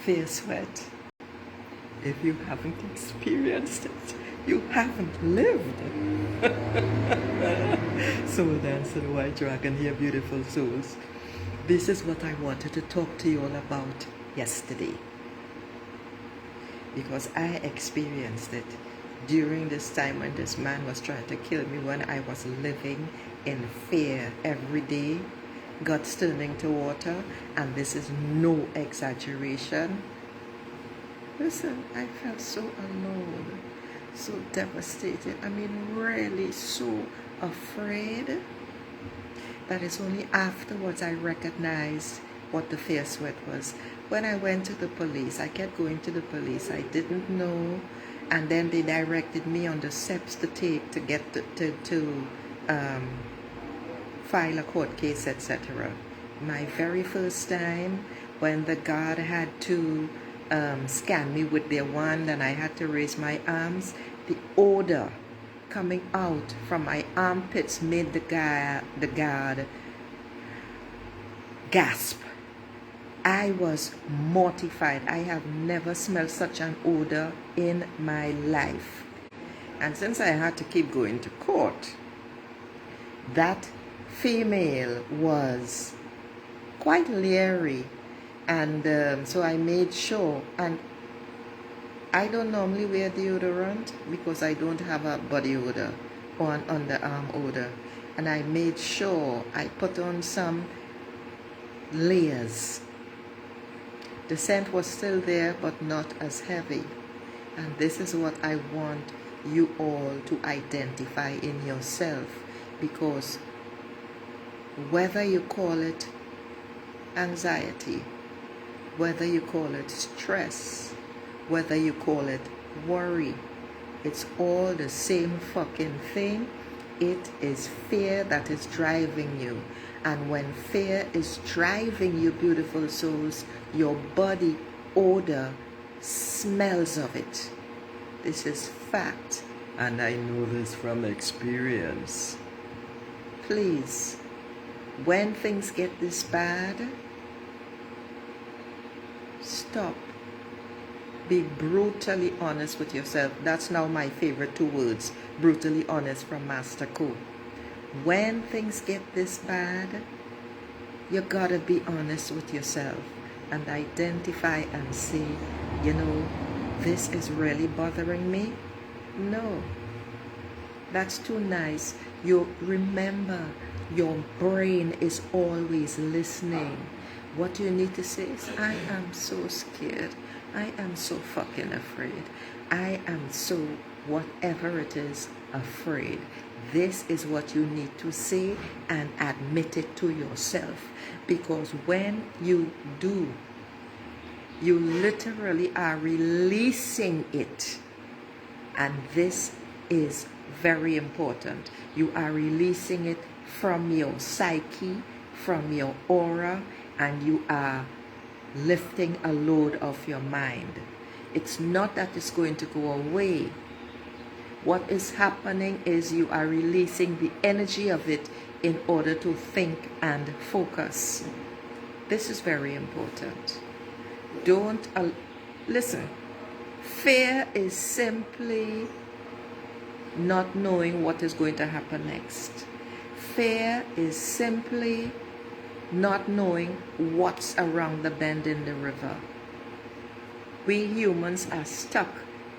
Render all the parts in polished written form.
fear sweat. If you haven't experienced it, you haven't lived. So dance to the white dragon here, beautiful souls. This is what I wanted to talk to you all about yesterday, because I experienced it during this time when this man was trying to kill me, when I was living in fear every day, guts turning to water, and this is no exaggeration. Listen, I felt so alone, so devastated, I mean really so afraid, that it's only afterwards I recognized what the fear sweat was. When I went to the police, I kept going to the police, I didn't know, and then they directed me on the steps to take to get to file a court case, etc. My very first time, when the guard had to scan me with their wand and I had to raise my arms, the odor coming out from my armpits made the guard gasp. I was mortified. I have never smelled such an odor in my life. And since I had to keep going to court, that female was quite leery, and so I made sure, and I don't normally wear deodorant because I don't have a body odor or an underarm odor, and I made sure I put on some layers. The scent was still there, but not as heavy. And this is what I want you all to identify in yourself, because whether you call it anxiety, whether you call it stress, whether you call it worry, it's all the same fucking thing. It is fear that is driving you. And when fear is driving you, beautiful souls, your body odor smells of it. This is fact, and I know this from experience. Please, when things get this bad, stop. Be brutally honest with yourself. That's now my favorite 2 words. Brutally honest from Master Co. When things get this bad, you gotta be honest with yourself and identify and say, you know, this is really bothering me. No, that's too nice. You remember, your brain is always listening. What you need to say is, I am so scared. I am so fucking afraid. I am so, whatever it is, afraid. This is what you need to say and admit it to yourself. Because when you do, you literally are releasing it. And this is very important. You are releasing it from your psyche, from your aura, and you are lifting a load off your mind. It's not that it's going to go away. What is happening is you are releasing the energy of it in order to think and focus. This is very important. Don't listen. Fear is simply not knowing what is going to happen next. Fear is simply not knowing what's around the bend in the river. We humans are stuck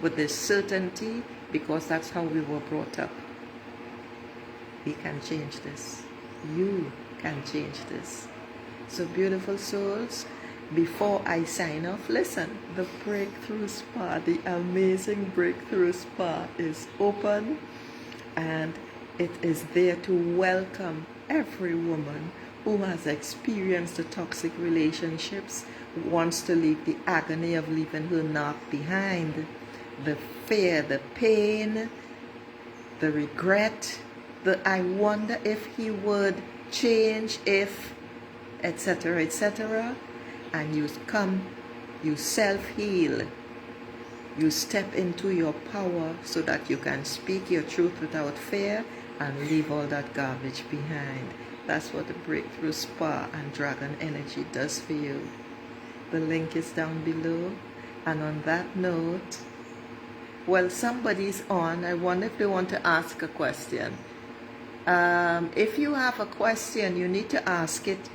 with this certainty because that's how we were brought up. We can change this. You can change this. So beautiful souls, before I sign off, listen, the Breakthrough Spa, the amazing Breakthrough Spa is open, and it is there to welcome every woman who has experienced the toxic relationships, wants to leave the agony of leaving her narc behind, the fear, the pain, the regret, the I wonder if he would change, if, etc., etc. And you come, you self-heal, you step into your power so that you can speak your truth without fear and leave all that garbage behind. That's what the Breakthrough Spa and Dragon Energy does for you. The link is down below. And on that note, well, somebody's on. I wonder if they want to ask a question. If you have a question, you need to ask it,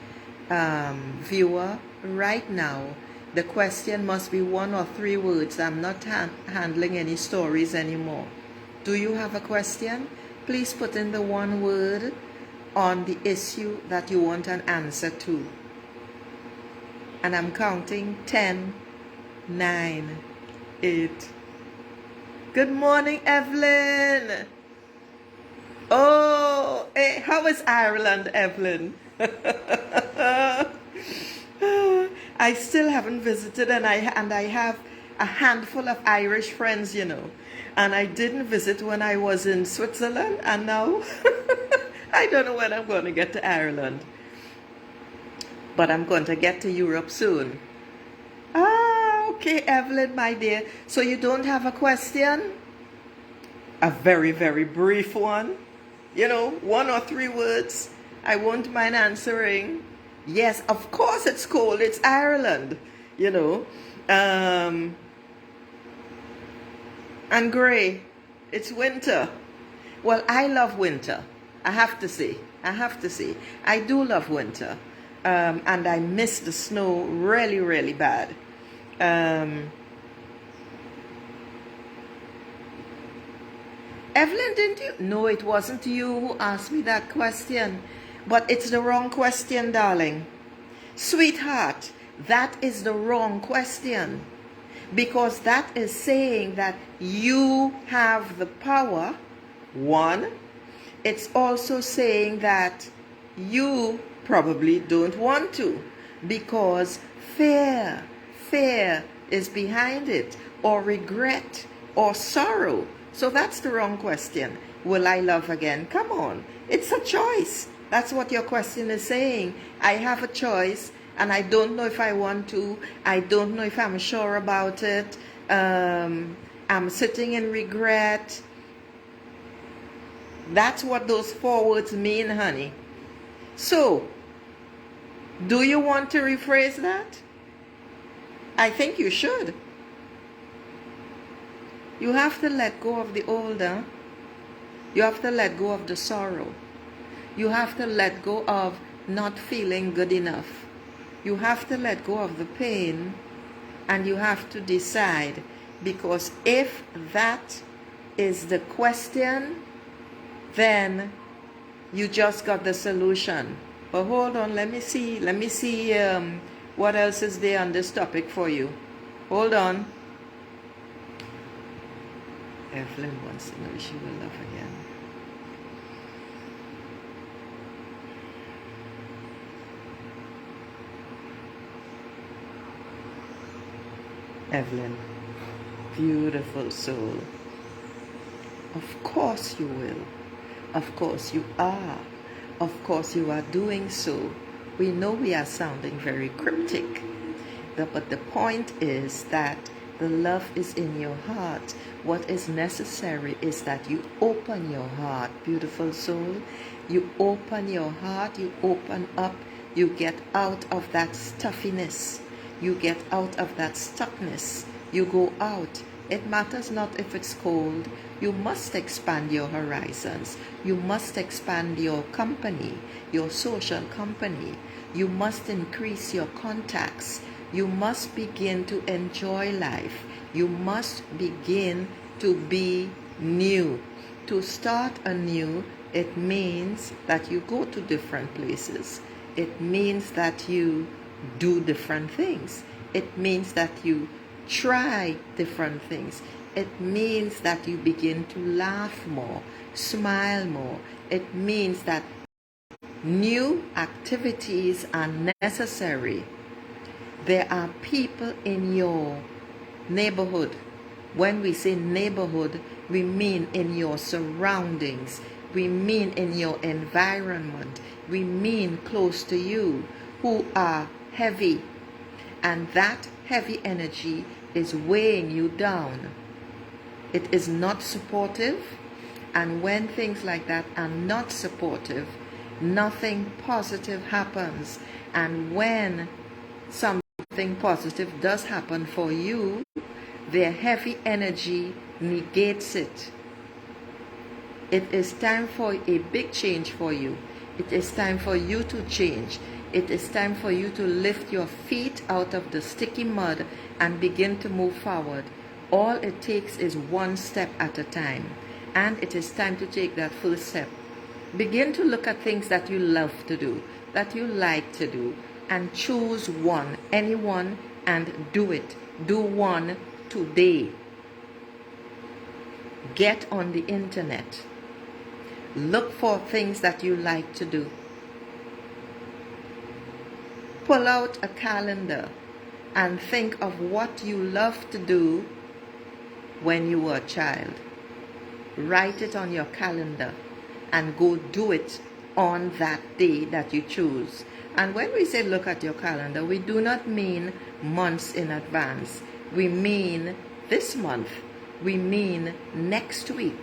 viewer, right now. The question must be 1 or 3 words. I'm not handling any stories anymore. Do you have a question? Please put in the 1 word on the issue that you want an answer to. And I'm counting 10, 9, 8. Good morning, Evelyn. Oh, hey, how is Ireland, Evelyn? I still haven't visited, and I have a handful of Irish friends, you know. And I didn't visit when I was in Switzerland, and now I don't know when I'm going to get to Ireland. But I'm going to get to Europe soon. Ah, okay, Evelyn, my dear. So you don't have a question? A very, very brief one. You know, 1 or 3 words. I won't mind answering. Yes, of course it's cold. It's Ireland, you know. And gray. It's winter. Well, I love winter. I have to say. I do love winter. And I miss the snow really, really bad. Evelyn, didn't you? No, it wasn't you who asked me that question. But it's the wrong question, darling. Sweetheart, that is the wrong question. Because that is saying that you have the power, 1. It's also saying that you probably don't want to. Because fear is behind it. Or regret. Or sorrow. So that's the wrong question. Will I love again? Come on. It's a choice. That's what your question is saying. I have a choice, and I don't know if I want to. I don't know if I'm sure about it. I'm sitting in regret. That's what those 4 words mean, honey. So, do you want to rephrase that? I think you should. You have to let go of the old, huh? You have to let go of the sorrow. You have to let go of not feeling good enough. You have to let go of the pain, and you have to decide. Because if that is the question, then you just got the solution. But hold on, let me see what else is there on this topic for you. Hold on. Evelyn wants to know if she will love again. Evelyn, beautiful soul. Of course you will. Of course you are. Of course you are doing so. We know we are sounding very cryptic. But the point is that the love is in your heart. What is necessary is that you open your heart, beautiful soul. You open your heart, you open up, you get out of that stuffiness. You get out of that stuckness. You go out. It matters not if it's cold. You must expand your horizons. You must expand your company, your social company. You must increase your contacts. You must begin to enjoy life. You must begin to be new. To start anew, it means that you go to different places. It means that you do different things. It means that you try different things. It means that you begin to laugh more, smile more. It means that new activities are necessary. There are people in your neighborhood. When we say neighborhood, we mean in your surroundings. We mean in your environment. We mean close to you, who are heavy. And that heavy energy is weighing you down. It is not supportive. And when things like that are not supportive, nothing positive happens. And when some something positive does happen for you, their heavy energy negates it. It is time for a big change for you. It is time for you to change. It is time for you to lift your feet out of the sticky mud and begin to move forward. All it takes is one step at a time. And it is time to take that first step. Begin to look at things that you love to do, that you like to do, and choose one, any one, and do it. Do one today. Get on the internet. Look for things that you like to do. Pull out a calendar and think of what you love to do when you were a child. Write it on your calendar and go do it on that day that you choose. And when we say look at your calendar, we do not mean months in advance. We mean this month. We mean next week.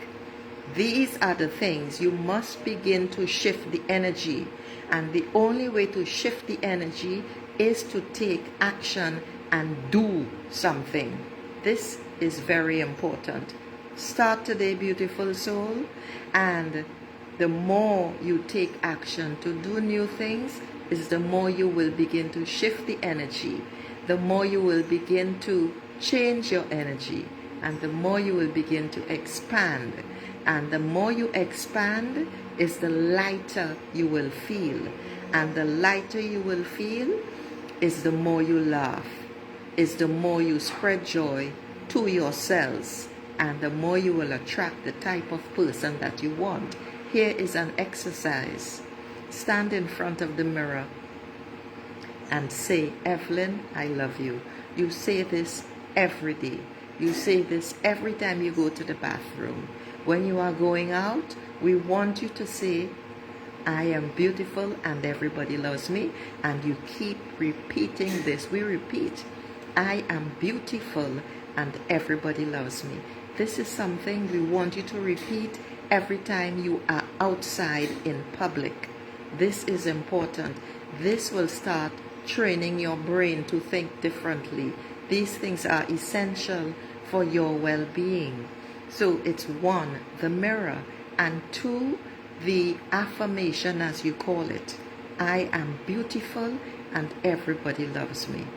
These are the things you must begin to shift the energy. And the only way to shift the energy is to take action and do something. This is very important. Start today, beautiful soul. And the more you take action to do new things, is the more you will begin to shift the energy. The more you will begin to change your energy. And the more you will begin to expand. And the more you expand, is the lighter you will feel. And the lighter you will feel is the more you laugh, is the more you spread joy to yourselves, and the more you will attract the type of person that you want. Here is an exercise. Stand in front of the mirror and say, Evelyn, I love you. You say this every day. You say this every time you go to the bathroom. When you are going out, we want you to say, I am beautiful and everybody loves me. And you keep repeating this. We repeat, I am beautiful and everybody loves me. This is something we want you to repeat every time you are outside in public. This is important. This will start training your brain to think differently. These things are essential for your well-being. So it's 1, the mirror, and 2, the affirmation, as you call it. I am beautiful and everybody loves me.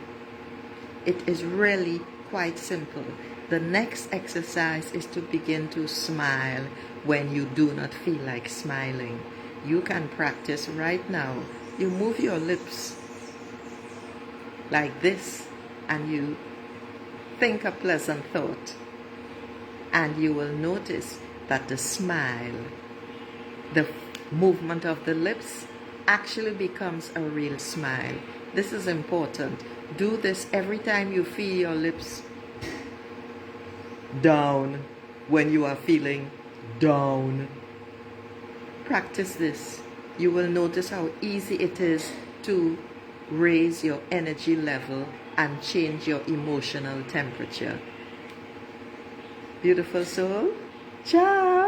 It is really quite simple. The next exercise is to begin to smile when you do not feel like smiling. You can practice right now. You move your lips like this and you think a pleasant thought. And you will notice that the smile, the movement of the lips actually becomes a real smile. This is important. Do this every time you feel your lips down, when you are feeling down. Practice this. You will notice how easy it is to raise your energy level and change your emotional temperature. Beautiful soul. Ciao.